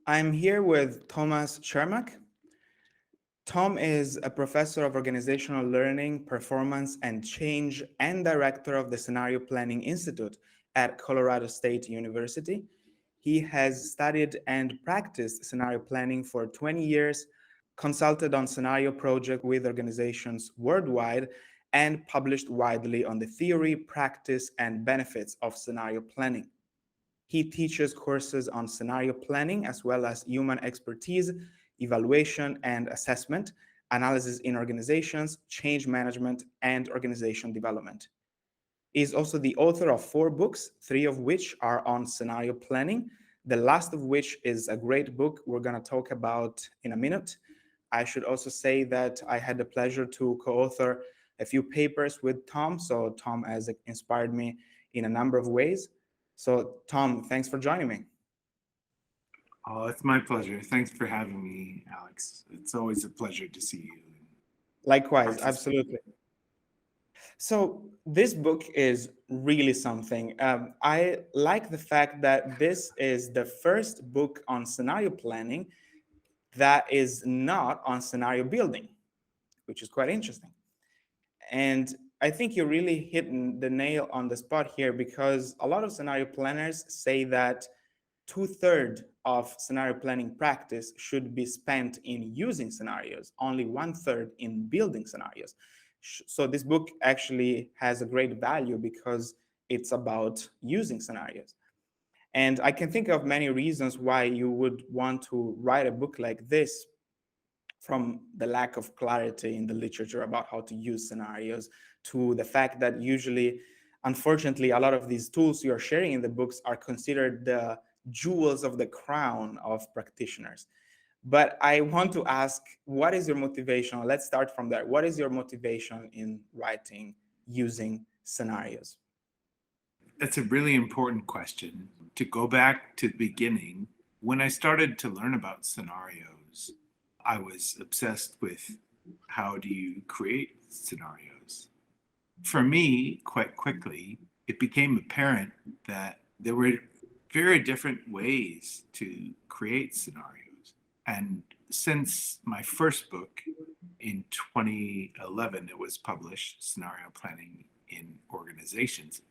I'm here with Thomas Chermack. Tom is a professor of organizational learning, performance, and change, and director of the Scenario Planning Institute at Colorado State University. He has studied and practiced scenario planning for 20 years, consulted on scenario projects with organizations worldwide, and published widely on the theory, practice, and benefits of scenario planning. He teaches courses on scenario planning as well as human expertise, evaluation and assessment, analysis in organizations, change management, and organization development. He is also the author of 4 books, 3 of which are on scenario planning, the last of which is a great book we're going to talk about in a minute. I should also say that I had the pleasure to co-author a few papers with Tom, so Tom has inspired me in a number of ways. So, Tom, thanks for joining me. Oh, it's my pleasure. Thanks for having me, Alex. It's always a pleasure to see you and Likewise, participate. absolutely. So, this book is really something. I like the fact that this is the first book on scenario planning that is not on scenario building, which is quite interesting. And I think you're really hitting the nail on the spot here because a lot of scenario planners say that 2/3 of scenario planning practice should be spent in using scenarios, only 1/3 in building scenarios. So this book actually has a great value because it's about using scenarios. And I can think of many reasons why you would want to write a book like this, from the lack of clarity in the literature about how to use scenarios to the fact that usually, unfortunately, a lot of these tools you're sharing in the books are considered the jewels of the crown of practitioners. But I want to ask, what is your motivation? Let's start from there. What is your motivation in writing using scenarios? That's a really important question. To go back to the beginning, when I started to learn about scenarios, I was obsessed with how do you create scenarios. For me, quite quickly, it became apparent that there were very different ways to create scenarios. And since my first book in 2011, it was published, Scenario Planning in Organizations.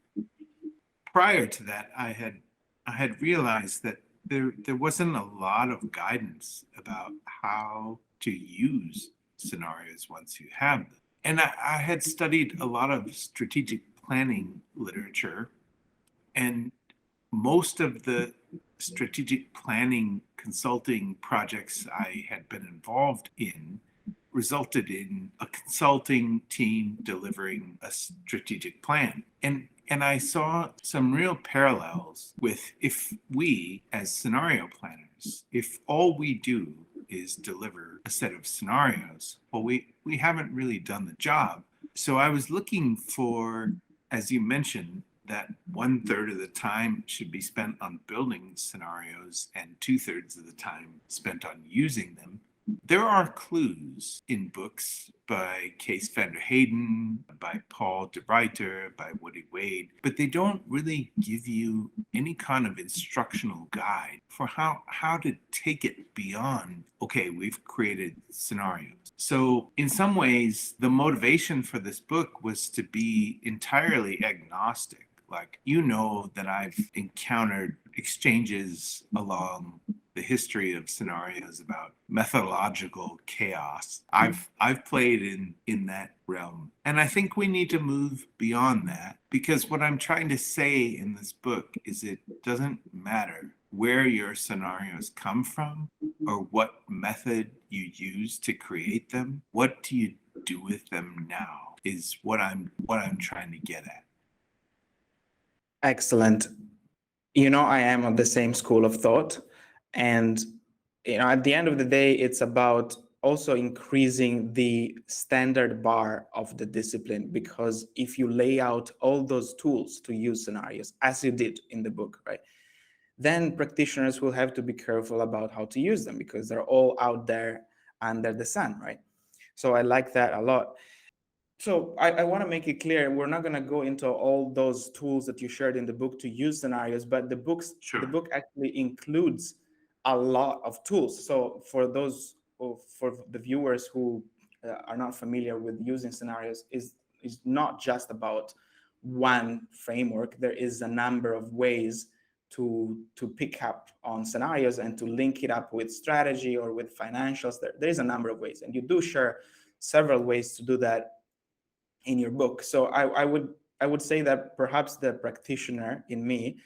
Prior to that, I had realized that there wasn't a lot of guidance about how to use scenarios once you have them. And I had studied a lot of strategic planning literature, and most of the strategic planning consulting projects I had been involved in resulted in a consulting team delivering a strategic plan. And I saw some real parallels with if we, as scenario planners, if all we do is deliver a set of scenarios, well, we haven't really done the job. So I was looking for, as you mentioned, that 1/3 of the time should be spent on building scenarios and 2/3 of the time spent on using them. There are clues in books by Kees van der Heyden, by Paul de Ruyter, by Woody Wade, but they don't really give you any kind of instructional guide for how to take it beyond, okay, we've created scenarios. So in some ways, the motivation for this book was to be entirely agnostic. Like, you know that I've encountered exchanges along the history of scenarios about methodological chaos. I've played in that realm. And I think we need to move beyond that, because what I'm trying to say in this book is it doesn't matter where your scenarios come from or what method you use to create them. What do you do with them now is what I'm trying to get at. Excellent. You know, I am of the same school of thought. And, at the end of the day, it's about also increasing the standard bar of the discipline, because if you lay out all those tools to use scenarios, as you did in the book, right, then practitioners will have to be careful about how to use them because they're all out there under the sun, right? So I like that a lot. So I want to make it clear, we're not going to go into all those tools that you shared in the book to use scenarios, but the book Sure. actually includes a lot of tools. So for the viewers who are not familiar with using scenarios, is not just about one framework. There is a number of ways to pick up on scenarios and to link it up with strategy or with financials. There is a number of ways, and you do share several ways to do that in your book. So I would say that perhaps the practitioner in me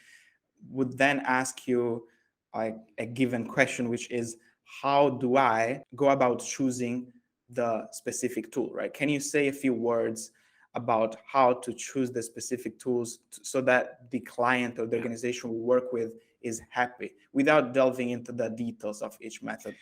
would then ask you like a given question, which is, how do I go about choosing the specific tool, right? Can you say a few words about how to choose the specific tools so that the client or the organization we work with is happy, without delving into the details of each method?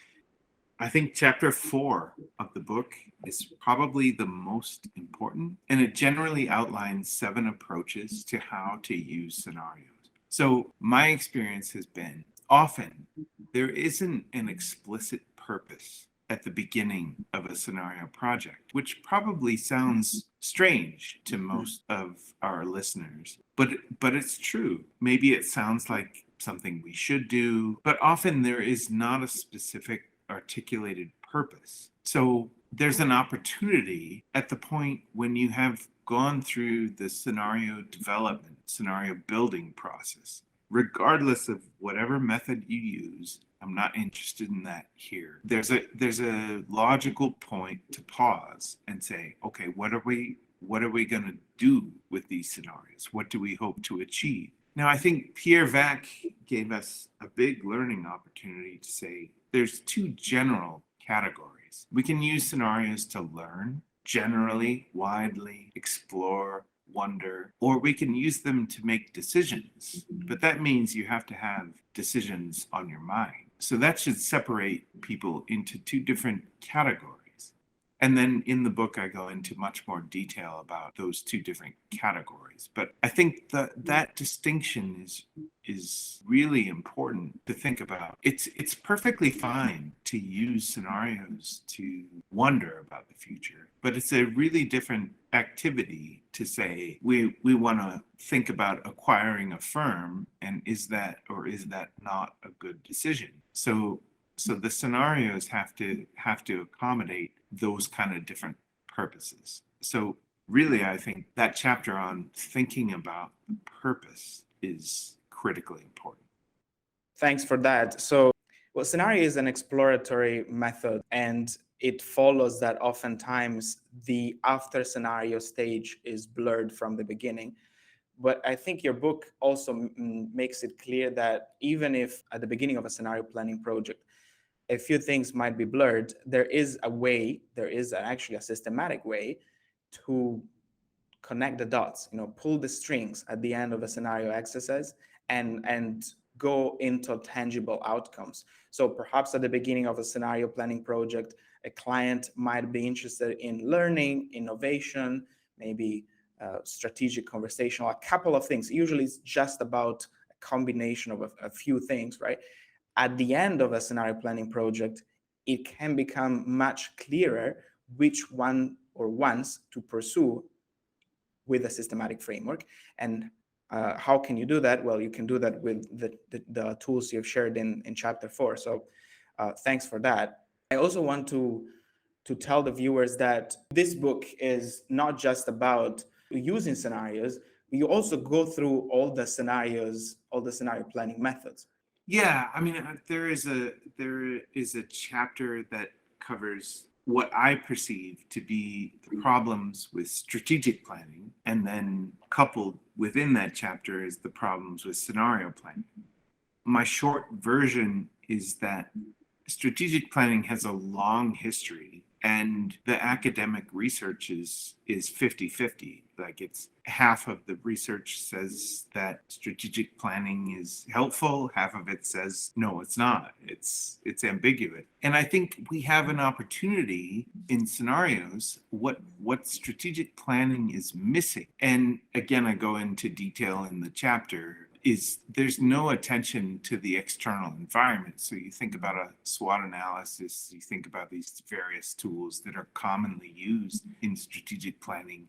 I think chapter 4 of the book is probably the most important, and it generally outlines 7 approaches to how to use scenarios. So my experience has been, often there isn't an explicit purpose at the beginning of a scenario project, which probably sounds strange to most of our listeners, but it's true. Maybe it sounds like something we should do, but often there is not a specific articulated purpose. So there's an opportunity at the point when you have gone through the scenario development, scenario building process, regardless of whatever method you use. I'm not interested in that here. There's a logical point to pause and say, okay, what are we going to do with these scenarios? What do we hope to achieve? Now, I think Pierre Vac gave us a big learning opportunity to say there's 2 general categories. We can use scenarios to learn, generally, widely, explore, wonder, or we can use them to make decisions. But that means you have to have decisions on your mind. So that should separate people into 2 different categories. And then in the book, I go into much more detail about those 2 different categories. But I think that distinction is really important to think about. It's perfectly fine to use scenarios to wonder about the future, but it's a really different activity to say we want to think about acquiring a firm, and is that not a good decision? So the scenarios have to accommodate those kind of different purposes. So really, I think that chapter on thinking about the purpose is critically important. Thanks for that. So, well, scenario is an exploratory method, and it follows that oftentimes the after scenario stage is blurred from the beginning. But I think your book also makes it clear that even if at the beginning of a scenario planning project, a few things might be blurred, there is actually a systematic way to connect the dots, pull the strings at the end of a scenario exercise and go into tangible outcomes. So perhaps at the beginning of a scenario planning project, a client might be interested in learning, innovation, maybe strategic conversational, a couple of things. Usually it's just about a combination of a few things, right? At the end of a scenario planning project, it can become much clearer which one or ones to pursue with a systematic framework. And how can you do that? Well, you can do that with the tools you've shared in chapter 4. So thanks for that. I also want to tell the viewers that this book is not just about using scenarios. You also go through all the scenario planning methods. Yeah, I mean, there is a chapter that covers what I perceive to be the problems with strategic planning, and then coupled within that chapter is the problems with scenario planning. My short version is that strategic planning has a long history, and the academic research is 50-50. Like, it's half of the research says that strategic planning is helpful, half of it says no, it's not. It's ambiguous. And I think we have an opportunity in scenarios what strategic planning is missing. And again, I go into detail in the chapter, is there's no attention to the external environment. So you think about a SWOT analysis, you think about these various tools that are commonly used in strategic planning.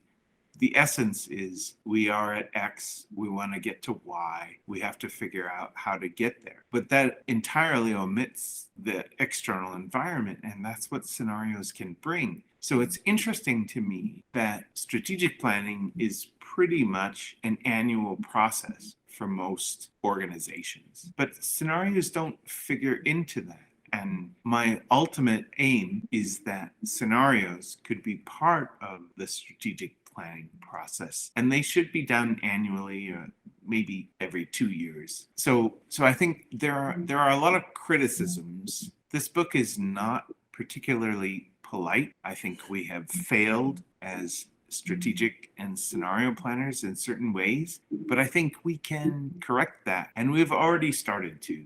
the essence is we are at X, we want to get to Y, we have to figure out how to get there. But that entirely omits the external environment, and that's what scenarios can bring. So it's interesting to me that strategic planning is pretty much an annual process for most organizations, but scenarios don't figure into that. And my ultimate aim is that scenarios could be part of the strategic planning process, and they should be done annually or maybe every 2 years. So I think there are a lot of criticisms. This book is not particularly polite. I think we have failed as strategic and scenario planners in certain ways, but I think we can correct that, and we've already started to,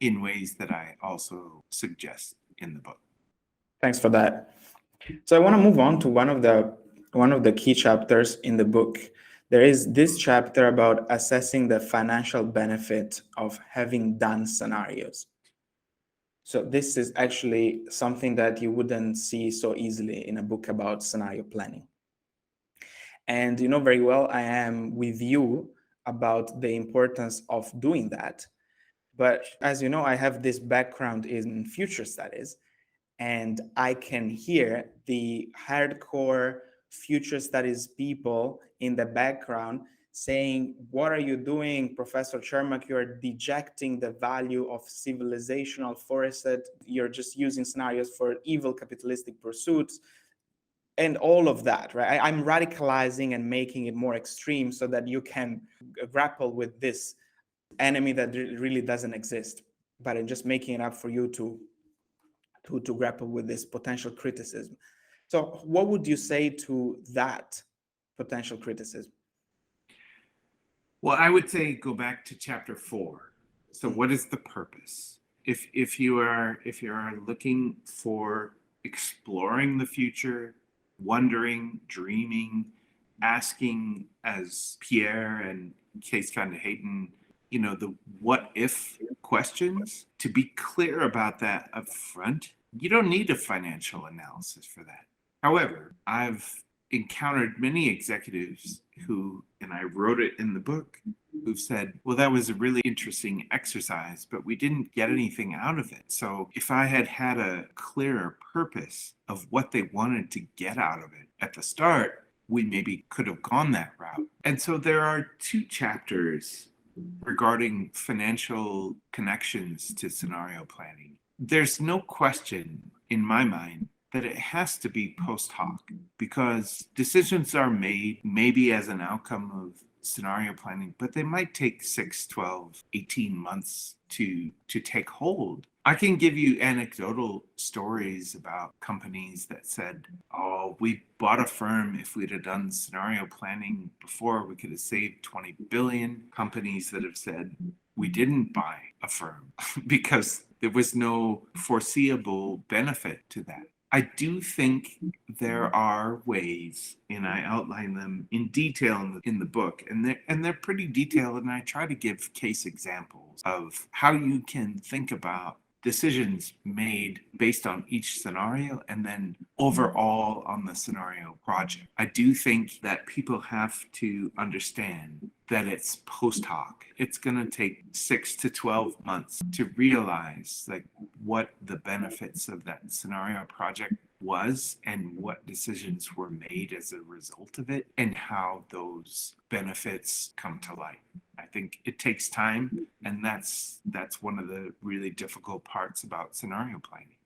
in ways that I also suggest in the book. Thanks for that. So I want to move on to one of the key chapters in the book. There is this chapter about assessing the financial benefit of having done scenarios. So this is actually something that you wouldn't see so easily in a book about scenario planning. And you know very well, I am with you about the importance of doing that. But as you know, I have this background in future studies, and I can hear the hardcore future studies people in the background saying, "What are you doing, Professor Chermack? You're dejecting the value of civilizational foresight. You're just using scenarios for evil capitalistic pursuits." And all of that, right? I'm radicalizing and making it more extreme so that you can grapple with this enemy that really doesn't exist, but I'm just making it up for you to grapple with this potential criticism. So what would you say to that potential criticism? Well, I would say go back to chapter 4. So what is the purpose? If you are looking for exploring the future, wondering, dreaming, asking, as Pierre and Case Van de Hayden, the what if questions, to be clear about that up front, you don't need a financial analysis for that. However, I've encountered many executives who, and I wrote it in the book, who've said, well, that was a really interesting exercise, but we didn't get anything out of it. So if I had had a clearer purpose of what they wanted to get out of it at the start, we maybe could have gone that route. And so there are 2 chapters regarding financial connections to scenario planning. There's no question in my mind that it has to be post hoc, because decisions are made maybe as an outcome of scenario planning, but they might take 6, 12, 18 months to take hold. I can give you anecdotal stories about companies that said, oh, we bought a firm. If we'd have done scenario planning before, we could have saved 20 billion. Companies that have said, we didn't buy a firm because there was no foreseeable benefit to that. I do think there are ways, and I outline them in detail in the book, and they're pretty detailed, and I try to give case examples of how you can think about decisions made based on each scenario and then overall on the scenario project. I do think that people have to understand that it's post hoc. It's going to take 6 to 12 months to realize like what the benefits of that scenario project was and what decisions were made as a result of it and how those benefits come to light. I think it takes time, and that's one of the really difficult parts about scenario planning.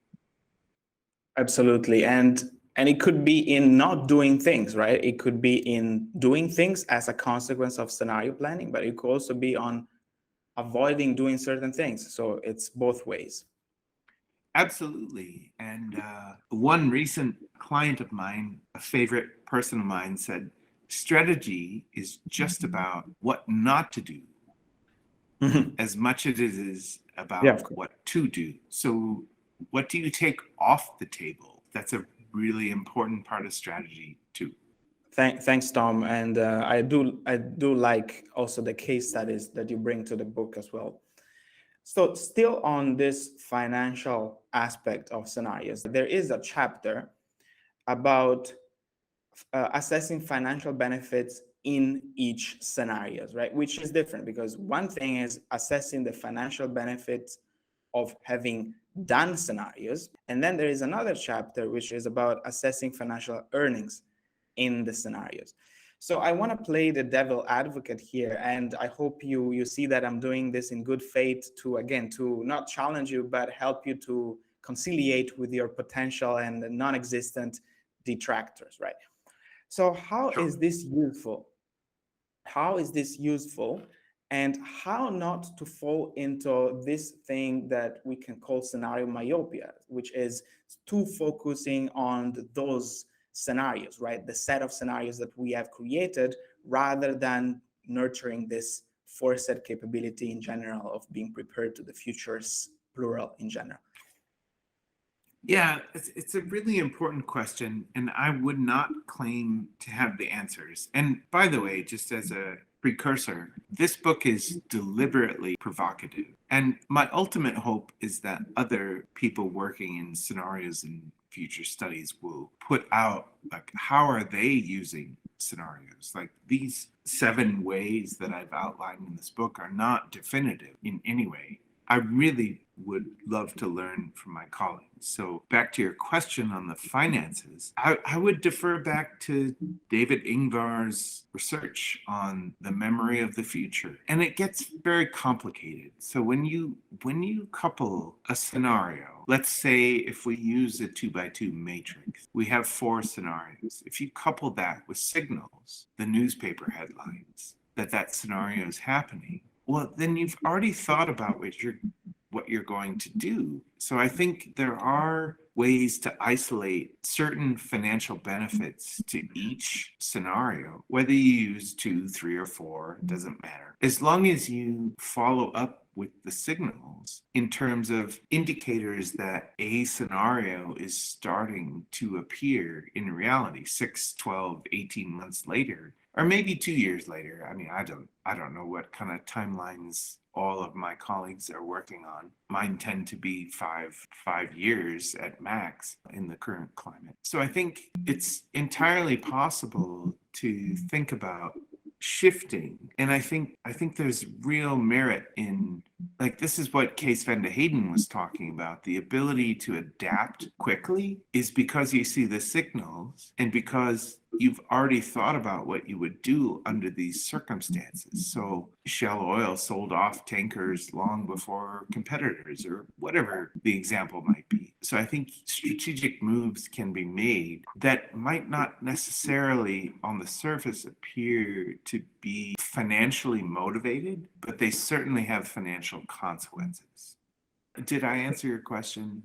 Absolutely. And it could be in not doing things, right? It could be in doing things as a consequence of scenario planning, but it could also be on avoiding doing certain things. So it's both ways. Absolutely. And one recent client of mine, a favorite person of mine, said, strategy is just about what not to do as much as it is about what to do. So what do you take off the table? That's a really important part of strategy too. Thanks, Tom. And I do like also the case studies that you bring to the book as well. So still on this financial aspect of scenarios, there is a chapter about assessing financial benefits in each scenarios, right? Which is different because one thing is assessing the financial benefits of having done scenarios. And then there is another chapter which is about assessing financial earnings in the scenarios. So I want to play the devil advocate here, and I hope you see that I'm doing this in good faith to, again, to not challenge you, but help you to conciliate with your potential and non-existent detractors, right? So how Sure. is this useful? How is this useful? And how not to fall into this thing that we can call scenario myopia, which is too focusing on those scenarios, right? The set of scenarios that we have created rather than nurturing this foresight capability in general of being prepared to the futures, plural in general. Yeah, it's a really important question, and I would not claim to have the answers. And by the way, just as a precursor, this book is deliberately provocative. And my ultimate hope is that other people working in scenarios and future studies will put out, like, how are they using scenarios? Like, these 7 ways that I've outlined in this book are not definitive in any way. I really would love to learn from my colleagues. So back to your question on the finances, I would defer back to David Ingvar's research on the memory of the future. And it gets very complicated. So when you couple a scenario, let's say if we use a 2x2 matrix, we have 4 scenarios. If you couple that with signals, the newspaper headlines, that scenario is happening, well, then you've already thought about what you're going to do. So I think there are ways to isolate certain financial benefits to each scenario, whether you use 2, 3, or 4, doesn't matter. As long as you follow up with the signals in terms of indicators that a scenario is starting to appear in reality 6, 12, 18 months later, or maybe 2 years later. I mean, I don't know what kind of timelines all of my colleagues are working on. Mine tend to be five years at max in the current climate. So I think it's entirely possible to think about shifting. And I think there's real merit in, like, this is what Kees van de Hayden was talking about. The ability to adapt quickly is because you see the signals and because you've already thought about what you would do under these circumstances. So Shell Oil sold off tankers long before competitors, or whatever the example might be. So I think strategic moves can be made that might not necessarily on the surface appear to be financially motivated, but they certainly have financial consequences. Did I answer your question?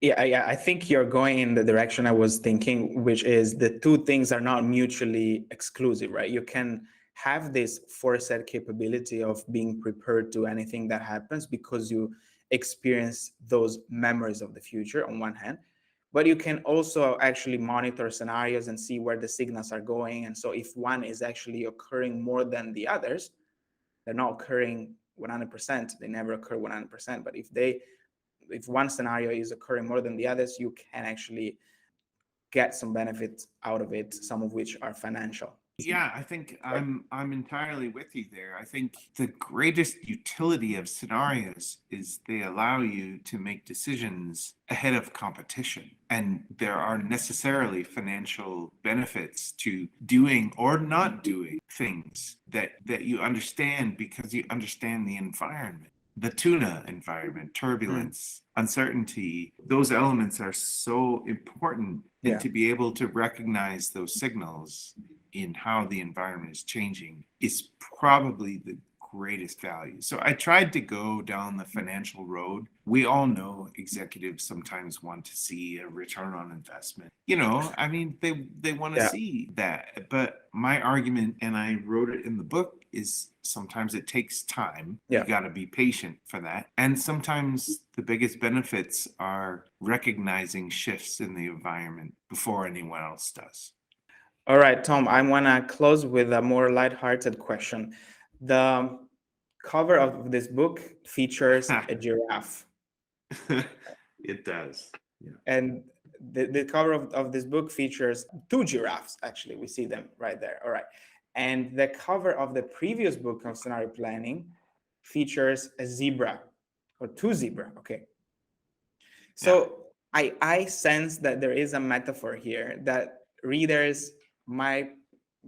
Yeah, I think you're going in the direction I was thinking, which is the two things are not mutually exclusive, right? You can have this foresight capability of being prepared to anything that happens because you experience those memories of the future on one hand, but you can also actually monitor scenarios and see where the signals are going. And so if one is actually occurring more than the others, they're not occurring 100%, they never occur 100%, but if one scenario is occurring more than the others, you can actually get some benefits out of it, some of which are financial. Yeah, I think I'm entirely with you there. I think the greatest utility of scenarios is they allow you to make decisions ahead of competition. And there are necessarily financial benefits to doing or not doing things that you understand because you understand the environment. The tuna environment, turbulence, uncertainty, those elements are so important. And to be able to recognize those signals in how the environment is changing is probably the greatest value. So I tried to go down the financial road. We all know executives sometimes want to see a return on investment. I mean, they want to see that. But my argument, and I wrote it in the book, is sometimes it takes time. You got to be patient for that. And sometimes the biggest benefits are recognizing shifts in the environment before anyone else does. All right, Tom, I want to close with a more lighthearted question. The cover of this book features a giraffe. It does. Yeah. And the cover of this book features two giraffes. Actually, we see them right there. All right. And the cover of the previous book on scenario planning features a zebra or two zebra. Okay. So I sense that there is a metaphor here that readers might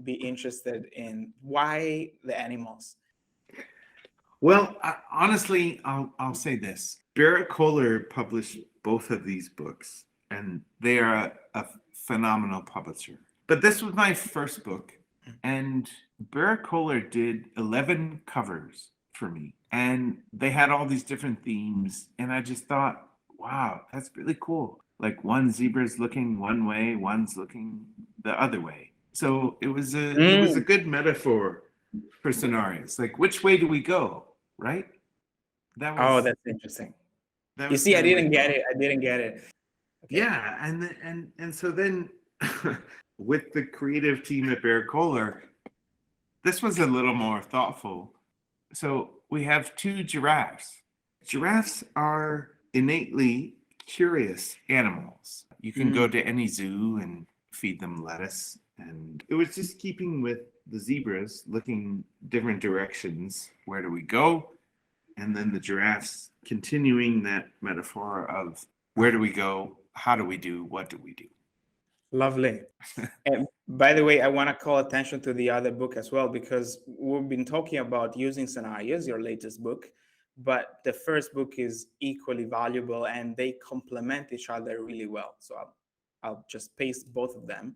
be interested in. Why the animals? Well, honestly, I'll say this. Barrett Kohler published both of these books, and they are a phenomenal publisher. But this was my first book, and Barrett Kohler did 11 covers for me, and they had all these different themes, and I just thought, wow, that's really cool. Like one zebra's looking one way, one's looking the other way. So it was a good metaphor for scenarios. Like, which way do we go? Right? That Oh, was that's interesting. that You was see, I kind of my didn't get thought. it. I didn't get it. Okay. Yeah, and so then with the creative team at Bear Kohler, this was a little more thoughtful. So we have two giraffes. Giraffes are innately curious animals. You can go to any zoo and feed them lettuce. And it was just keeping with the zebras looking different directions. Where do we go? And then the giraffes continuing that metaphor of where do we go? How do we do? What do we do? Lovely. And by the way, I want to call attention to the other book as well, because we've been talking about using scenarios, your latest book, but the first book is equally valuable and they complement each other really well. So I'll just paste both of them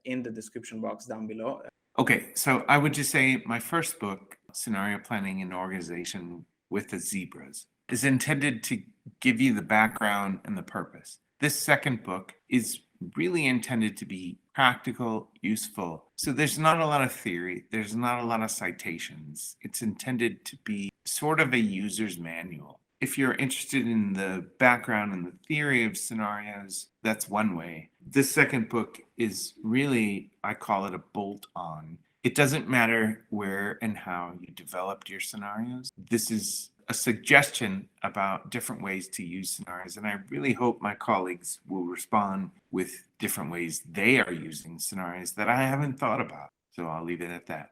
in the description box down below. Okay, so I would just say my first book, Scenario Planning and Organization with the Zebras, is intended to give you the background and the purpose. This second book is really intended to be practical, useful. So there's not a lot of theory, there's not a lot of citations. It's intended to be sort of a user's manual. If you're interested in the background and the theory of scenarios, that's one way. This second book is really, I call it a bolt on. It doesn't matter where and how you developed your scenarios. This is a suggestion about different ways to use scenarios. And I really hope my colleagues will respond with different ways they are using scenarios that I haven't thought about. So I'll leave it at that.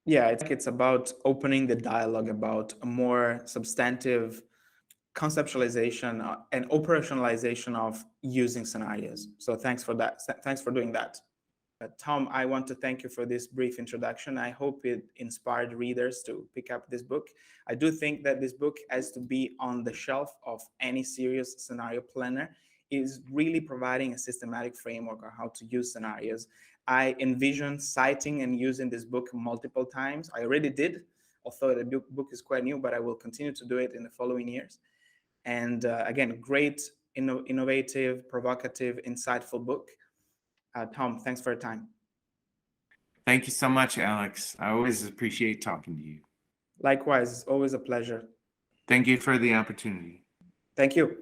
Yeah, it's about opening the dialogue about a more substantive conceptualization and operationalization of using scenarios. So thanks for that. Thanks for doing that. Tom, I want to thank you for this brief introduction. I hope it inspired readers to pick up this book. I do think that this book has to be on the shelf of any serious scenario planner. It is really providing a systematic framework on how to use scenarios. I envision citing and using this book multiple times. I already did, although the book is quite new, but I will continue to do it in the following years. And again, great, innovative, provocative, insightful book. Tom, thanks for your time. Thank you so much, Alex. I always appreciate talking to you. Likewise, it's always a pleasure. Thank you for the opportunity. Thank you.